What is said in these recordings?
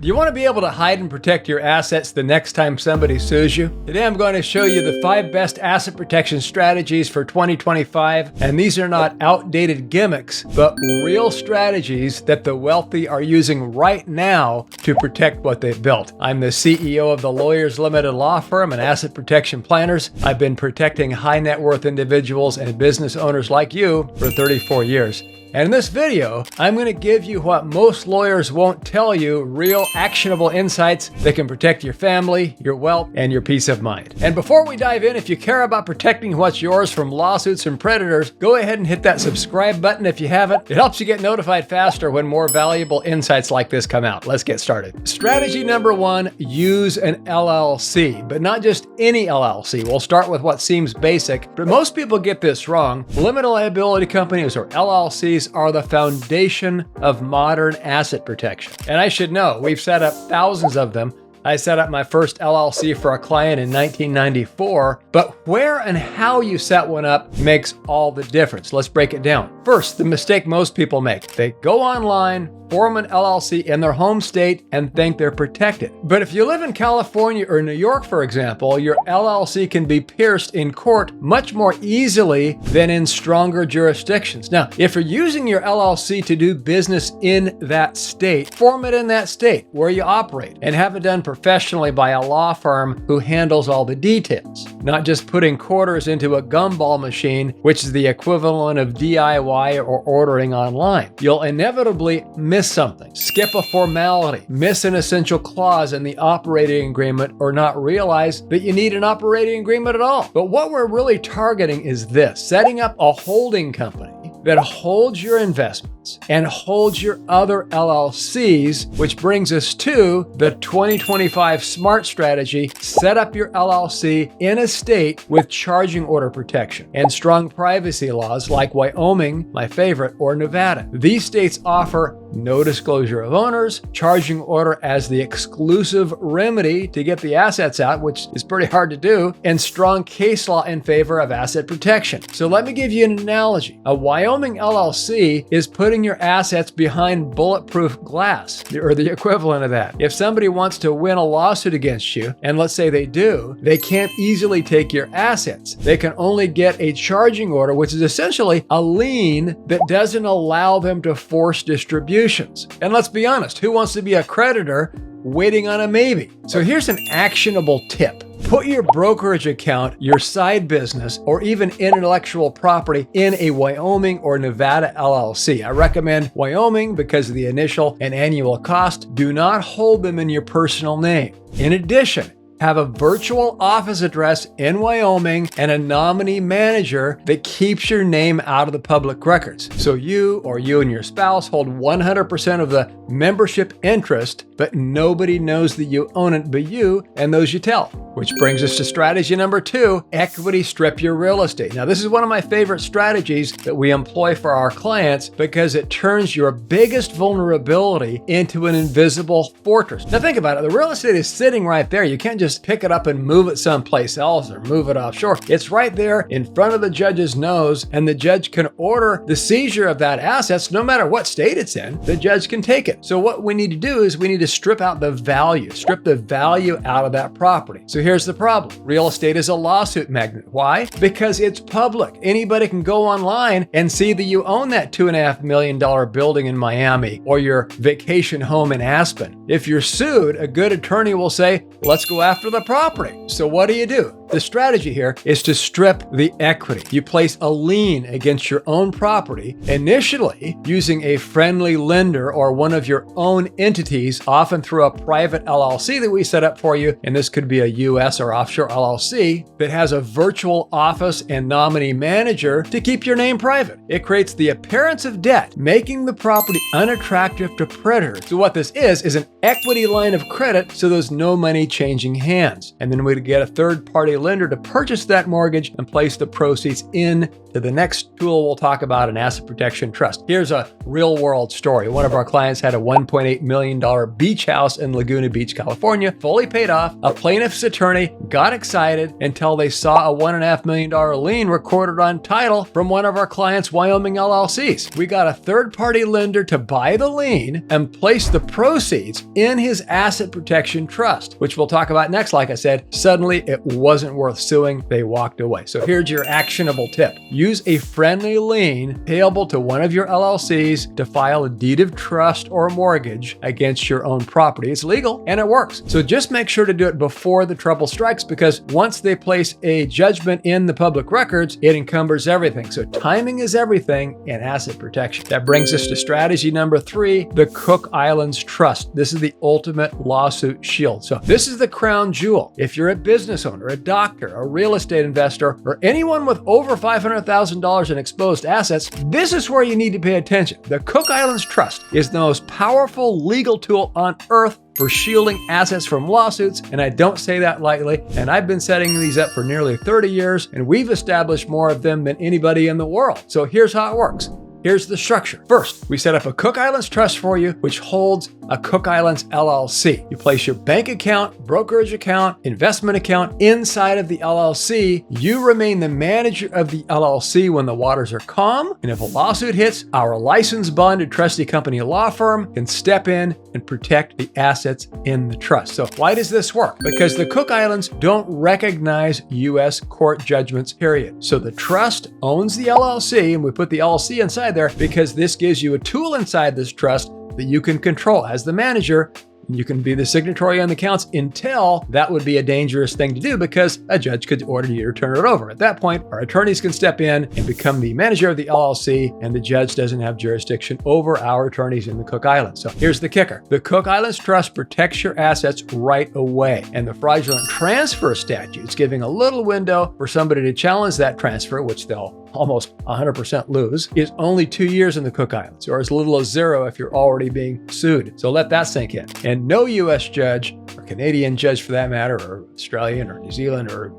Do you want to be able to hide and protect your assets the next time somebody sues you? Today I'm going to show you the 5 best asset protection strategies for 2025, and these are not outdated gimmicks, but real strategies that the wealthy are using right now to protect what they've built. I'm the CEO of the Lawyers Limited Law Firm and Asset Protection Planners. I've been protecting high net worth individuals and business owners like you for 34 years. And in this video, I'm going to give you what most lawyers won't tell you, real actionable insights that can protect your family, your wealth, and your peace of mind. And before we dive in, if you care about protecting what's yours from lawsuits and predators, go ahead and hit that subscribe button if you haven't. It helps you get notified faster when more valuable insights like this come out. Let's get started. Strategy number 1, use an LLC, but not just any LLC. We'll start with what seems basic, but most people get this wrong. Limited liability companies, or LLCs, are the foundation of modern asset protection. And I should know, we've set up thousands of them. I set up my first LLC for a client in 1994, but where and how you set one up makes all the difference. Let's break it down. First, the mistake most people make. They go online, form an LLC in their home state, and think they're protected. But if you live in California or New York, for example, your LLC can be pierced in court much more easily than in stronger jurisdictions. Now, if you're using your LLC to do business in that state, form it in that state where you operate and have it done professionally by a law firm who handles all the details, not just putting quarters into a gumball machine, which is the equivalent of DIY or ordering online. You'll inevitably miss something, skip a formality, miss an essential clause in the operating agreement, or not realize that you need an operating agreement at all. But what we're really targeting is this: setting up a holding company that holds your investments and holds your other LLCs, which brings us to the 2025 SMART strategy. Set up your LLC in a state with charging order protection and strong privacy laws like Wyoming, my favorite, or Nevada. These states offer no disclosure of owners, charging order as the exclusive remedy to get the assets out, which is pretty hard to do, and strong case law in favor of asset protection. So let me give you an analogy. A Wyoming LLC is putting your assets behind bulletproof glass, or the equivalent of that. If somebody wants to win a lawsuit against you, and let's say they do, they can't easily take your assets. They can only get a charging order, which is essentially a lien that doesn't allow them to force distributions. And let's be honest, who wants to be a creditor waiting on a maybe? So here's an actionable tip. Put your brokerage account, your side business, or even intellectual property in a Wyoming or Nevada LLC. I recommend Wyoming because of the initial and annual cost. Do not hold them in your personal name. In addition, have a virtual office address in Wyoming and a nominee manager that keeps your name out of the public records. So you or you and your spouse hold 100% of the membership interest, but nobody knows that you own it but you and those you tell. Which brings us to strategy number 2, equity strip your real estate. Now, this is one of my favorite strategies that we employ for our clients because it turns your biggest vulnerability into an invisible fortress. Now, think about it. The real estate is sitting right there. You can't just pick it up and move it someplace else or move it offshore. It's right there in front of the judge's nose, and the judge can order the seizure of that asset. No matter what state it's in, the judge can take it. So what we need to do is we need to strip out the value, strip the value out of that property. So here's the problem. Real estate is a lawsuit magnet. Why? Because it's public. Anybody can go online and see that you own that $2.5 million building in Miami or your vacation home in Aspen. If you're sued, a good attorney will say, let's go after the property. So what do? The strategy here is to strip the equity. You place a lien against your own property, initially using a friendly lender or one of your own entities, often through a private LLC that we set up for you. And this could be a US or offshore LLC that has a virtual office and nominee manager to keep your name private. It creates the appearance of debt, making the property unattractive to predators. So what this is an equity line of credit, so there's no money changing hands. And then we'd get a third-party lender to purchase that mortgage and place the proceeds in to the next tool we'll talk about, an asset protection trust. Here's a real world story. One of our clients had a $1.8 million beach house in Laguna Beach, California, fully paid off. A plaintiff's attorney got excited until they saw a $1.5 million lien recorded on title from one of our client's Wyoming LLCs. We got a third-party lender to buy the lien and place the proceeds in his asset protection trust, which we'll talk about next. Like I said, suddenly it wasn't worth suing. They walked away. So here's your actionable tip. Use a friendly lien payable to one of your LLCs to file a deed of trust or mortgage against your own property. It's legal and it works. So just make sure to do it before the trouble strikes, because once they place a judgment in the public records, it encumbers everything. So timing is everything in asset protection. That brings us to strategy number 3, the Cook Islands Trust. This is the ultimate lawsuit shield. So this is the crown jewel. If you're a business owner, a doctor, a real estate investor, or anyone with over $500,000 in exposed assets, this is where you need to pay attention. The Cook Islands Trust is the most powerful legal tool on earth for shielding assets from lawsuits, and I don't say that lightly. And I've been setting these up for nearly 30 years, and we've established more of them than anybody in the world. So here's how it works. Here's the structure. First, we set up a Cook Islands Trust for you, which holds a Cook Islands LLC. You place your bank account, brokerage account, investment account inside of the LLC. You remain the manager of the LLC when the waters are calm. And if a lawsuit hits, our licensed bonded trustee company law firm can step in and protect the assets in the trust. So why does this work? Because the Cook Islands don't recognize U.S. court judgments, period. So the trust owns the LLC, and we put the LLC inside there because this gives you a tool inside this trust that you can control as the manager. You can be the signatory on the accounts until that would be a dangerous thing to do, because a judge could order you to turn it over. At that point, our attorneys can step in and become the manager of the LLC, and the judge doesn't have jurisdiction over our attorneys in the Cook Islands. So here's the kicker. The Cook Islands Trust protects your assets right away, and the fraudulent transfer statutes giving a little window for somebody to challenge that transfer, which they'll almost 100% lose, is only 2 years in the Cook Islands, or as little as 0 if you're already being sued. So let that sink in. And no U.S. judge, or Canadian judge for that matter, or Australian or New Zealand or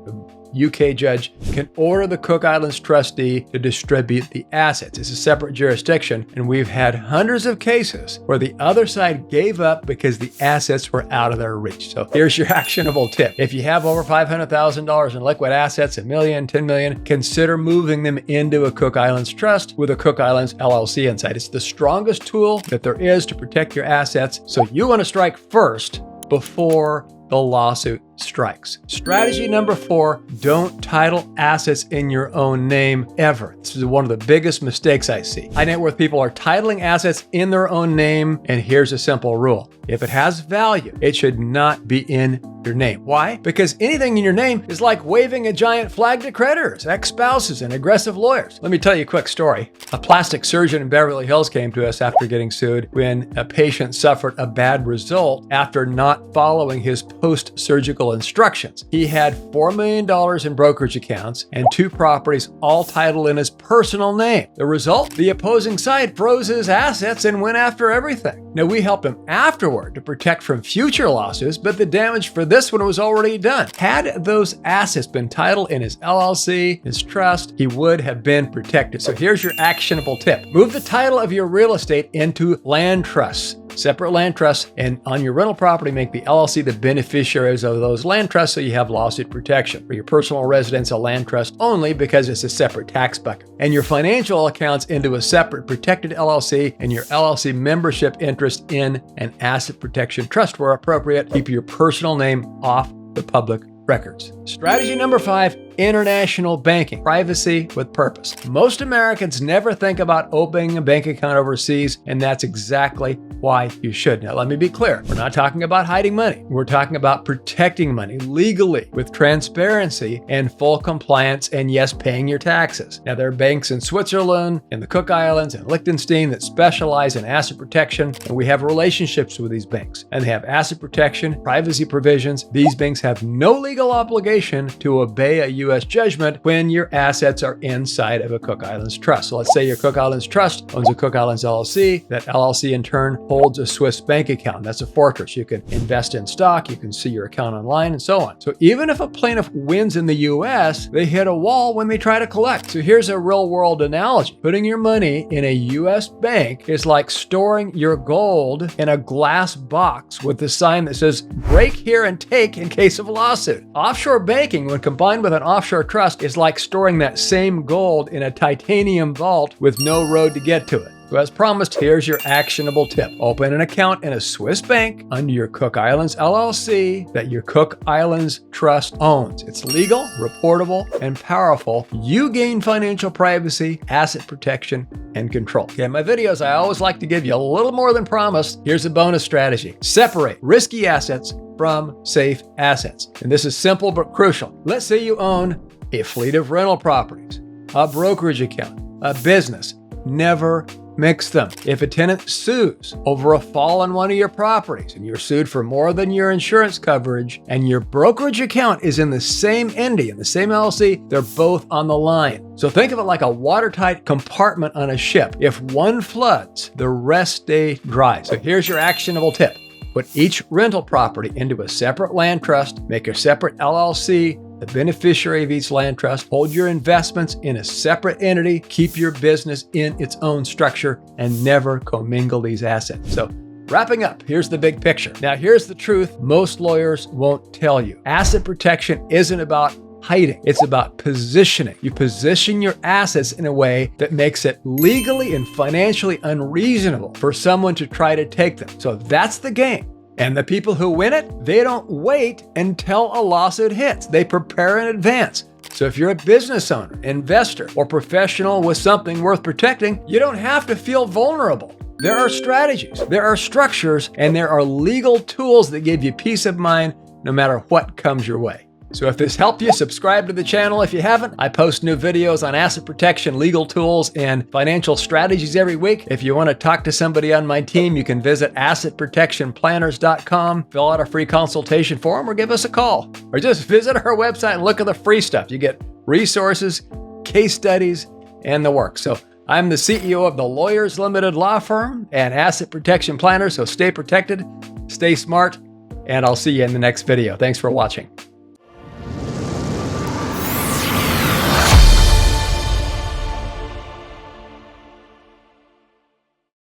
UK judge can order the Cook Islands trustee to distribute the assets. It's a separate jurisdiction, and we've had hundreds of cases where the other side gave up because the assets were out of their reach. So here's your actionable tip. If you have over $500,000 in liquid assets, $1 million, $10 million, consider moving them into a Cook Islands trust with a Cook Islands LLC inside. It's the strongest tool that there is to protect your assets. So you want to strike first before the lawsuit strikes. Strategy number 4, don't title assets in your own name ever. This is one of the biggest mistakes I see. High net worth people are titling assets in their own name, and here's a simple rule. If it has value, it should not be in your name. Why? Because anything in your name is like waving a giant flag to creditors, ex-spouses, and aggressive lawyers. Let me tell you a quick story. A plastic surgeon in Beverly Hills came to us after getting sued when a patient suffered a bad result after not following his post-surgical instructions. He had $4 million in brokerage accounts and 2 properties all titled in his personal name. The result? The opposing side froze his assets and went after everything. Now, we helped him afterward to protect from future losses, but the damage for this one was already done. Had those assets been titled in his LLC, his trust, he would have been protected. So here's your actionable tip. Move the title of your real estate into land trusts. Separate land trusts, and on your rental property, make the LLC the beneficiaries of those land trusts so you have lawsuit protection. For your personal residence, a land trust only because it's a separate tax bucket. And your financial accounts into a separate protected LLC, and your LLC membership interest in an asset protection trust where appropriate. Keep your personal name off the public records. Strategy number 5, international banking. Privacy with purpose. Most Americans never think about opening a bank account overseas, and that's exactly why you should. Now, let me be clear. We're not talking about hiding money. We're talking about protecting money legally with transparency and full compliance, and yes, paying your taxes. Now, there are banks in Switzerland, in the Cook Islands, and Liechtenstein that specialize in asset protection, and we have relationships with these banks. And they have asset protection, privacy provisions. These banks have no legal obligation to obey a U.S. judgment when your assets are inside of a Cook Islands trust. So let's say your Cook Islands trust owns a Cook Islands LLC. That LLC in turn holds a Swiss bank account. That's a fortress. You can invest in stock, you can see your account online, and so on. So even if a plaintiff wins in the U.S., they hit a wall when they try to collect. So here's a real world analogy. Putting your money in a U.S. bank is like storing your gold in a glass box with a sign that says, break here and take in case of a lawsuit. Offshore banking, when combined with an offshore trust, is like storing that same gold in a titanium vault with no road to get to it. So as promised, here's your actionable tip. Open an account in a Swiss bank under your Cook Islands LLC that your Cook Islands Trust owns. It's legal, reportable, and powerful. You gain financial privacy, asset protection, and control. In my videos, I always like to give you a little more than promised. Here's a bonus strategy. Separate risky assets from safe assets. And this is simple but crucial. Let's say you own a fleet of rental properties, a brokerage account, a business. Never mix them. If a tenant sues over a fall on one of your properties and you're sued for more than your insurance coverage and your brokerage account is in the same entity, in the same LLC, they're both on the line. So think of it like a watertight compartment on a ship. If one floods, the rest stay dry. So here's your actionable tip. Put each rental property into a separate land trust, make a separate LLC, the beneficiary of each land trust, hold your investments in a separate entity, keep your business in its own structure, and never commingle these assets. So wrapping up, here's the big picture. Now here's the truth most lawyers won't tell you. Asset protection isn't about hiding. It's about positioning. You position your assets in a way that makes it legally and financially unreasonable for someone to try to take them. So that's the game. And the people who win it, they don't wait until a lawsuit hits. They prepare in advance. So if you're a business owner, investor, or professional with something worth protecting, you don't have to feel vulnerable. There are strategies, there are structures, and there are legal tools that give you peace of mind no matter what comes your way. So if this helped you, subscribe to the channel if you haven't. I post new videos on asset protection, legal tools, and financial strategies every week. If you want to talk to somebody on my team, you can visit assetprotectionplanners.com, fill out a free consultation form, or give us a call. Or just visit our website and look at the free stuff. You get resources, case studies, and the work. So I'm the CEO of the Lawyers Limited Law Firm and Asset Protection Planner, so stay protected, stay smart, and I'll see you in the next video. Thanks for watching.